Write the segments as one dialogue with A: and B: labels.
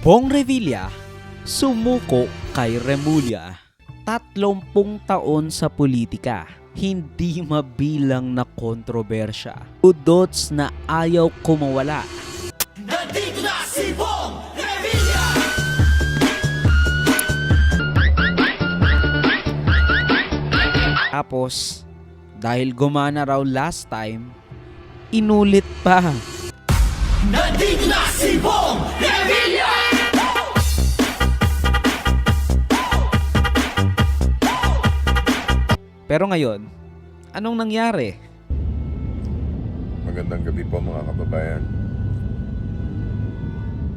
A: Bong Revilla sumuko kay Remulla. 30 taon sa politika, hindi mabilang na kontrobersya. Udots na ayaw kumawala.
B: Nandito na si Bong Revilla!
A: Tapos, dahil gumana raw last time, inulit pa.
B: Nandito na si Bong Revilla!
A: Pero ngayon, anong nangyari?
C: Magandang gabi po mga kababayan.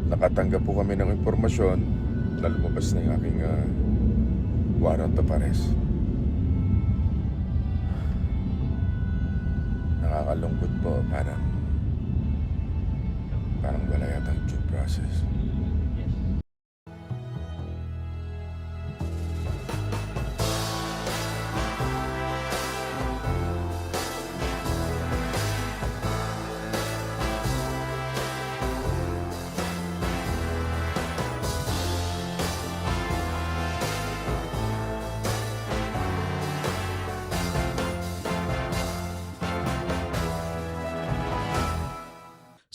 C: Nakatanggap po kami ng impormasyon na lumabas na yung aking warrant of arrest. Nakakalungkot po, parang wala yatang due process.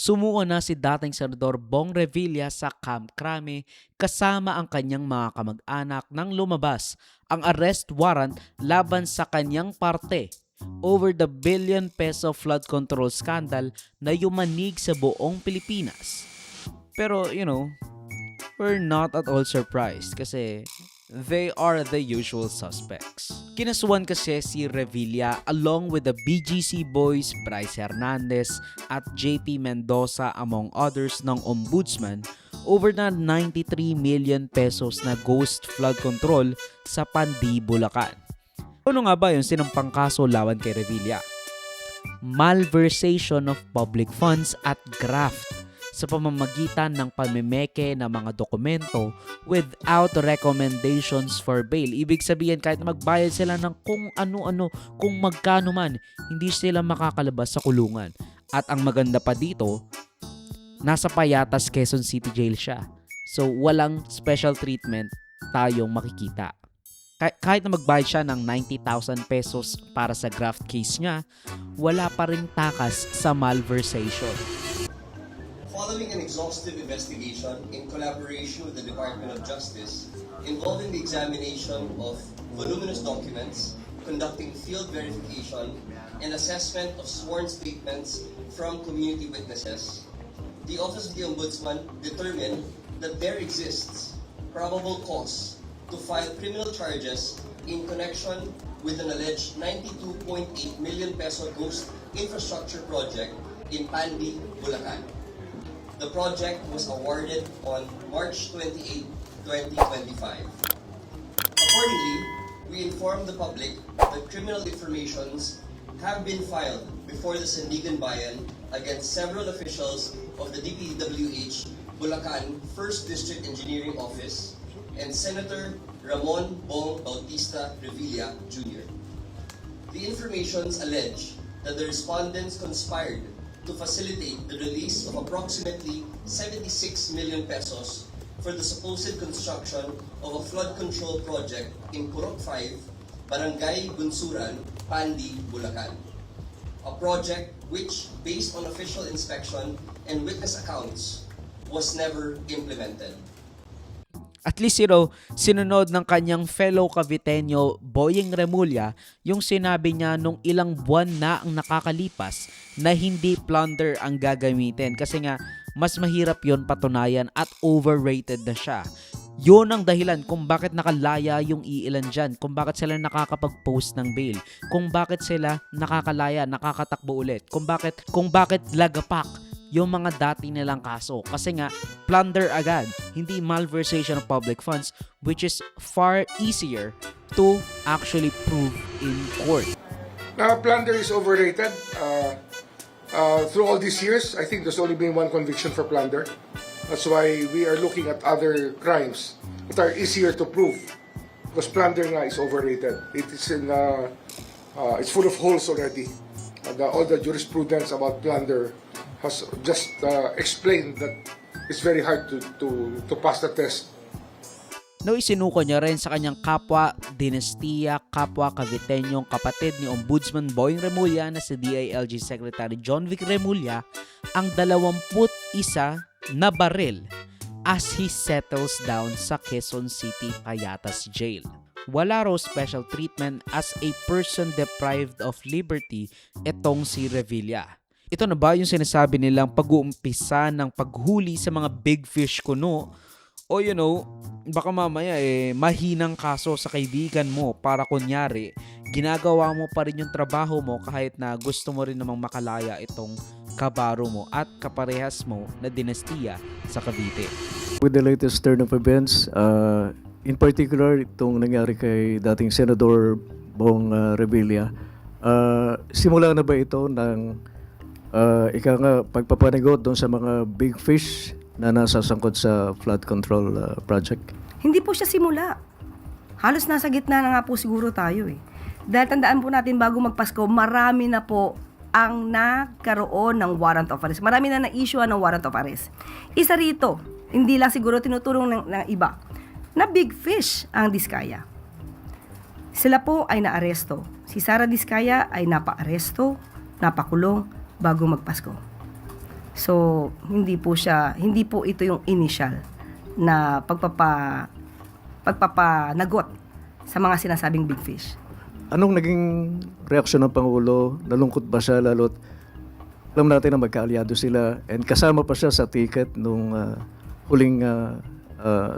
A: Sumuko na si dating Senador Bong Revilla sa Camp Crame kasama ang kanyang mga kamag-anak nang lumabas ang arrest warrant laban sa kanyang parte over the billion-peso flood control scandal na yumanig sa buong Pilipinas. Pero, we're not at all surprised kasi they are the usual suspects. Kinasuhan kasi si Revilla along with the BGC boys Bryce Hernandez at JP Mendoza among others ng Ombudsman over na 93 million pesos na ghost flood control sa Pandi, Bulacan. Ano nga ba yung sinampang kaso laban kay Revilla? Malversation of public funds at graft sa pamamagitan ng pamimeke ng mga dokumento without recommendations for bail. Ibig sabihin, kahit magbayad sila ng kung ano-ano, kung magkano man, hindi sila makakalabas sa kulungan. At ang maganda pa dito, nasa Payatas, Quezon City Jail siya. So, walang special treatment tayong makikita. Kahit na magbayad siya ng 90,000 pesos para sa graft case niya, wala pa ring takas sa malversation.
D: Following an exhaustive investigation in collaboration with the Department of Justice involving the examination of voluminous documents, conducting field verification, and assessment of sworn statements from community witnesses, the Office of the Ombudsman determined that there exists probable cause to file criminal charges in connection with an alleged 92.8 million peso ghost infrastructure project in Pandi, Bulacan. The project was awarded on March 28, 2025. Accordingly, we informed the public that criminal informations have been filed before the Sandigan Bayan against several officials of the DPWH Bulacan 1st District Engineering Office and Senator Ramon Bong Bautista Revilla Jr. The informations allege that the respondents conspired to facilitate the release of approximately 76 million pesos for the supposed construction of a flood control project in Purok 5, Barangay Bunsuran, Pandi, Bulacan. A project which, based on official inspection and witness accounts, was never implemented.
A: At least sinunod ng kanyang fellow Caviteño Boying Remulla yung sinabi niya nung ilang buwan na ang nakakalipas na hindi plunder ang gagamitin kasi nga mas mahirap yon patunayan at overrated na siya. Yun ang dahilan kung bakit nakalaya yung iilan dyan, kung bakit sila nakakapag-post ng bail, kung bakit sila nakakalaya, nakakatakbo ulit, kung bakit lagapak yung mga dati nilang kaso. Kasi nga, plunder agad, hindi malversation of public funds, which is far easier to actually prove in court.
E: Now, plunder is overrated. Through all these years, I think there's only been one conviction for plunder. That's why we are looking at other crimes that are easier to prove. Because plunder nga is overrated. It's full of holes already. All the jurisprudence about plunder has just explained that it's very hard to pass the test.
A: No, isinuko niya rin sa kanyang kapwa dinastiya, kapwa Caviteñong kapatid ni Ombudsman Boying Remulla na si DILG Secretary John Vic Remulla ang 21 na baril as he settles down sa Quezon City Payatas Jail. Wala raw special treatment as a person deprived of liberty itong si Revilla. Ito na ba yung sinasabi nilang pag-uumpisa ng paghuli sa mga big fish kuno? O baka mamaya mahinang kaso sa kaibigan mo para kunyari, ginagawa mo pa rin yung trabaho mo kahit na gusto mo rin namang makalaya itong kabaro mo at kaparehas mo na dinastiya sa Cavite.
F: With the latest turn of events, in particular itong nangyari kay dating Senador Bong Revilla, simula na ba ito ng pagpapanigot doon sa mga big fish na nasasangkot sa flood control project?
G: Hindi po siya simula. Halos nasa gitna na nga po siguro tayo eh. Dahil tandaan po natin bago magpasko, marami na po ang nagkaroon ng warrant of arrest. Marami na na-issue ng warrant of arrest. Isa rito, hindi lang siguro tinutulong ng iba, na big fish ang Diskaya. Sila po ay naaresto. Si Sara Diskaya ay napa-aresto, napakulong bago magpasko. So, hindi po ito yung initial na pagpapanagot sa mga sinasabing big fish.
F: Anong naging reaksyon ng Pangulo? Nalungkot ba siya lalo't alam natin na magkaalyado sila and kasama pa siya sa ticket nung huling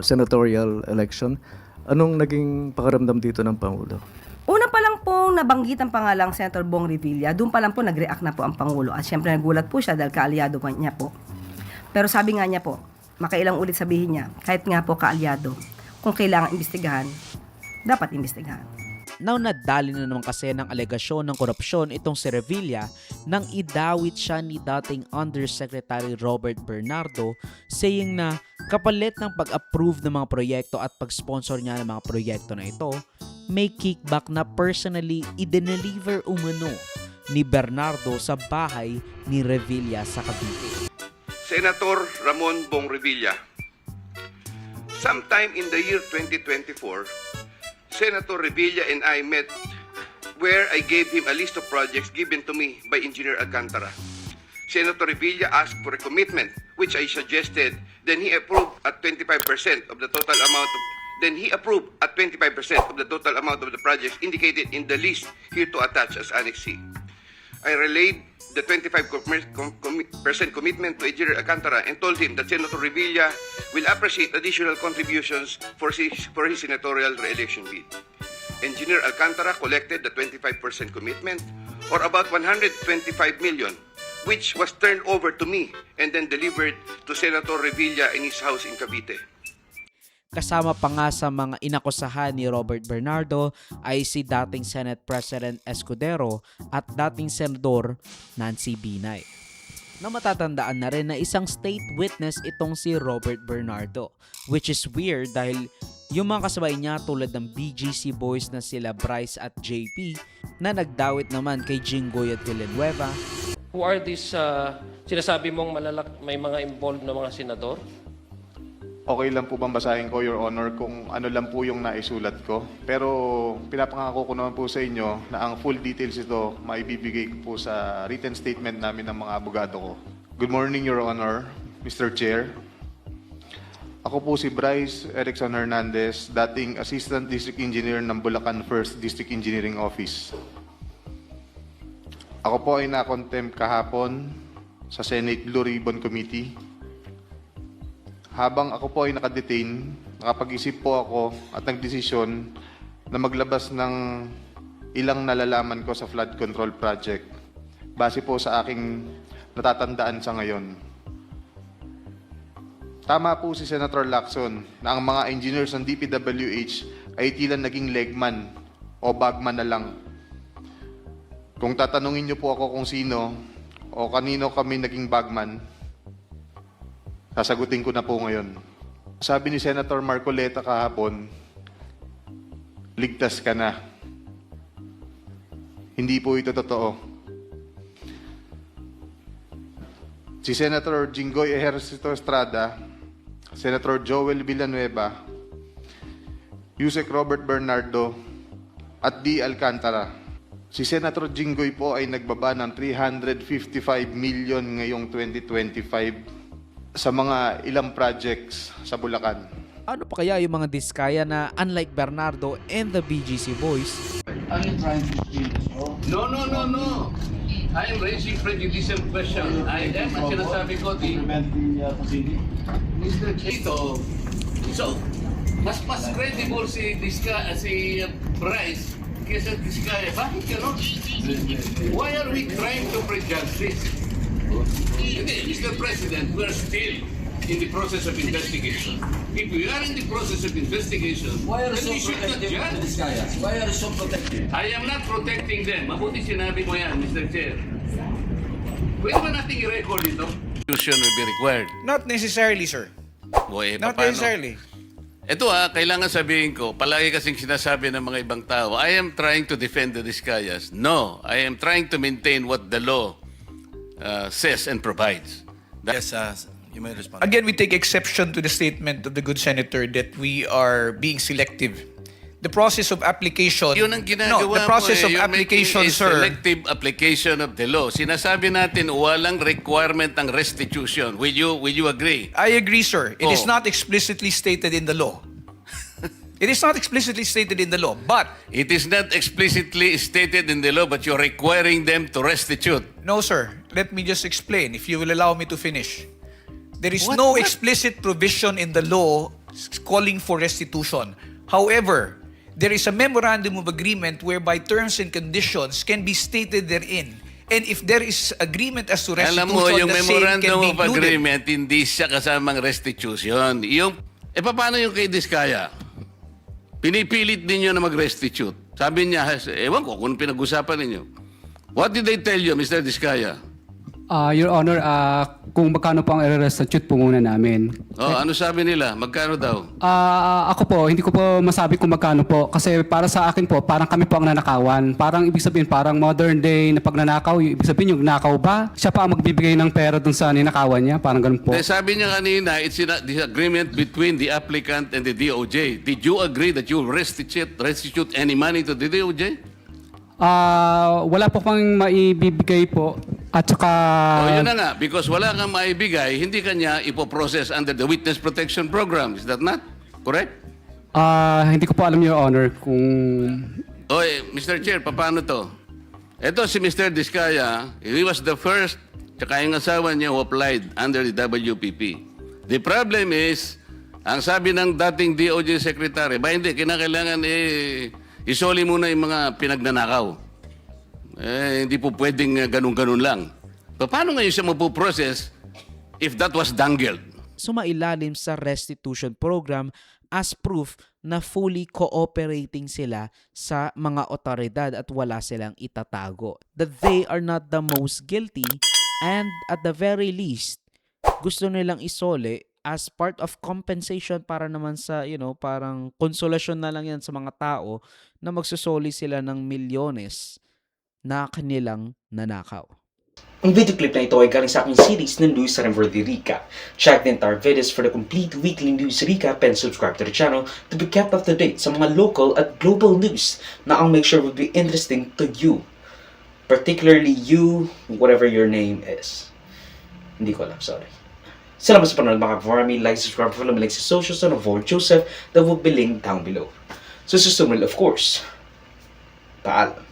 F: senatorial election. Anong naging pakaramdam dito ng Pangulo?
G: Una pa lang po nabanggit ang pangalang Senator Bong Revilla, doon pa lang po nag-react na po ang Pangulo at syempre nagulat po siya dahil kaalyado pa niya po. Pero sabi nga niya po, makailang ulit sabihin niya, kahit nga po kaalyado, kung kailangan imbestigahan, dapat imbestigahan.
A: Now nadali na naman kasi ng alegasyon ng korupsyon itong si Revilla nang idawit siya ni dating Undersecretary Robert Bernardo saying na kapalit ng pag-approve ng mga proyekto at pag-sponsor niya ng mga proyekto na ito, may kickback na personally i-deliver umano ni Bernardo sa bahay ni Revilla sa Cavite.
C: Senator Ramon Bong Revilla. Sometime in the year 2024, Senator Revilla and I met where I gave him a list of projects given to me by Engineer Alcantara. Senator Revilla asked for a commitment, which I suggested. Then he approved at 25% of the total amount of the projects indicated in the list here to attach as Annex C. I relayed the 25% commitment to Engineer Alcantara and told him that Senator Revilla will appreciate additional contributions for his senatorial re-election bid. Engineer Alcantara collected the 25% commitment, or about 125 million, which was turned over to me and then delivered to Senator Revilla in his house in Cavite.
A: Kasama pa nga sa mga inakusahan ni Robert Bernardo ay si dating Senate President Escudero at dating Senador Nancy Binay. Na matatandaan na rin na isang state witness itong si Robert Bernardo, which is weird dahil yung mga kasabay niya tulad ng BGC boys na sila Bryce at JP na nagdawit naman kay Jinggoy at Villanueva.
H: Who are these sinasabi mong may mga involved na mga senador?
I: Okay lang po bang basahin ko, Your Honor, kung ano lang po yung naisulat ko? Pero pinapangako ko naman po sa inyo na ang full details ito maibibigay ko po sa written statement namin ng mga abogado ko. Good morning, Your Honor, Mr. Chair. Ako po si Bryce Erickson Hernandez, dating Assistant District Engineer ng Bulacan 1st District Engineering Office. Ako po ay na-contempt kahapon sa Senate Blue Ribbon Committee. Habang ako po ay nakadetain, nakapag-isip po ako at nagdesisyon na maglabas ng ilang nalalaman ko sa flood control project base po sa aking natatandaan sa ngayon. Tama po si Senator Lacson na ang mga engineers ng DPWH ay tila naging legman o bagman na lang. Kung tatanungin niyo po ako kung sino o kanino kami naging bagman, sasagutin ko na po ngayon. Sabi ni Senator Marcoleta kahapon, ligtas ka na. Hindi po ito totoo. si Senator Jinggoy Ejercito Estrada, Senator Joel Villanueva, Yusek Robert Bernardo, at D. Alcantara. Si Senator Jinggoy po ay nagbaba ng 355 million ngayong 2025 sa mga ilang projects sa Bulacan.
A: Ano pa kaya yung mga Diskaya na unlike Bernardo and the BGC boys,
J: No. I am raising prejudicial question. I am, ang sinasabi ko, Mr. Chito, so, mas credible si Bryce kesa Diskaya. Bakit gano'n? Why are we trying to prejudge this? Hindi, Mr. President, we're still in the process of investigation. If we are in the process of investigation, then we should not judge.
B: Why are you so protective?
J: I am not protecting them. Mabuti sinabi mo yan, Mr. Chair. Pwede ba nating i-record ito? Constitution will be required.
K: Not necessarily, sir. Not necessarily.
J: Ito kailangan sabihin ko, palagi kasing sinasabi ng mga ibang tao, I am trying to defend the Diskayas. No, I am trying to maintain what the law says and provides.
K: Yes, you may respond. Again, we take exception to the statement of the good senator that we are being selective. The process of application.
J: Yun ang ginagawa
K: the process
J: mo,
K: of application,
J: making a
K: sir.
J: selective application of the law. Sinasabi natin walang requirement ng restitution. Will you agree?
K: I agree, sir. It is
J: Oh.
K: not explicitly stated in the law. It is not explicitly stated in the law, but
J: It is not explicitly stated in the law, but you're requiring them to restitute.
K: no, sir. Let me just explain, if you will allow me to finish. There is
J: What-
K: no
J: what?
K: explicit provision in the law calling for restitution. However, there is a memorandum of agreement whereby terms and conditions can be stated therein. And if there is agreement as to restitution,
J: Alam mo, yung
K: the same can
J: memorandum
K: be
J: of
K: included.
J: agreement, hindi siya kasamang restitution. Paano yung kay Diskaya? Pinipilit ninyo na mag-restitute. Sabi niya, ewan ko kung pinag-usapan ninyo. What did they tell you, Mr. Diskaya?
L: Your Honor, kung magkano po ang i-restitute po muna namin.
J: Ano sabi nila? Magkano daw?
L: Ako po, hindi ko po masabi kung magkano po. Kasi para sa akin po, parang kami po ang nanakawan. Parang ibig sabihin, parang modern day na pagnanakaw. Ibig sabihin yung nakaw ba? Siya pa ang magbibigay ng pera dun sa ninakawan niya? Parang ganun po.
J: Sabi niya kanina, it's a disagreement between the applicant and the DOJ. Did you agree that you will restitute any money to the DOJ?
L: Wala po pang maibibigay po. At saka...
J: Yun na nga, because wala kang maibigay, hindi kanya ipoprocess under the Witness Protection Program. Is that not correct?
L: hindi ko po alam, Your Honor, kung...
J: Mr. Chair, paano to? Ito si Mr. Diskaya, he was the first, tsaka yung asawa niya who applied under the WPP. The problem is, ang sabi ng dating DOJ Secretary, hindi, kinakailangan isoli muna yung mga pinagnanakaw. Hindi po pwedeng ganun-ganun lang. Paano ngayon siya mapuprocess if that was dangled?
A: sumailalim sa restitution program as proof na fully cooperating sila sa mga otoridad at wala silang itatago. That they are not the most guilty and at the very least, gusto nilang isole as part of compensation para naman sa, parang konsolasyon na lang yan sa mga tao na magsusoli sila ng milyones na kanilang nanakaw.
M: Ang video clip na ito ay galing sa aking series ng News and Worthy Recap. Check the entire videos for the complete weekly news recap and subscribe to the channel to be kept up to date sa mga local at global news na I'll make sure will be interesting to you. Particularly you, whatever your name is. Hindi ko alam, sorry. Salamat sa panonood mga ka-farmy. Like, subscribe, follow me like sa socials and avoid Joseph that will be linked down below. So, susunod, of course. Paalam.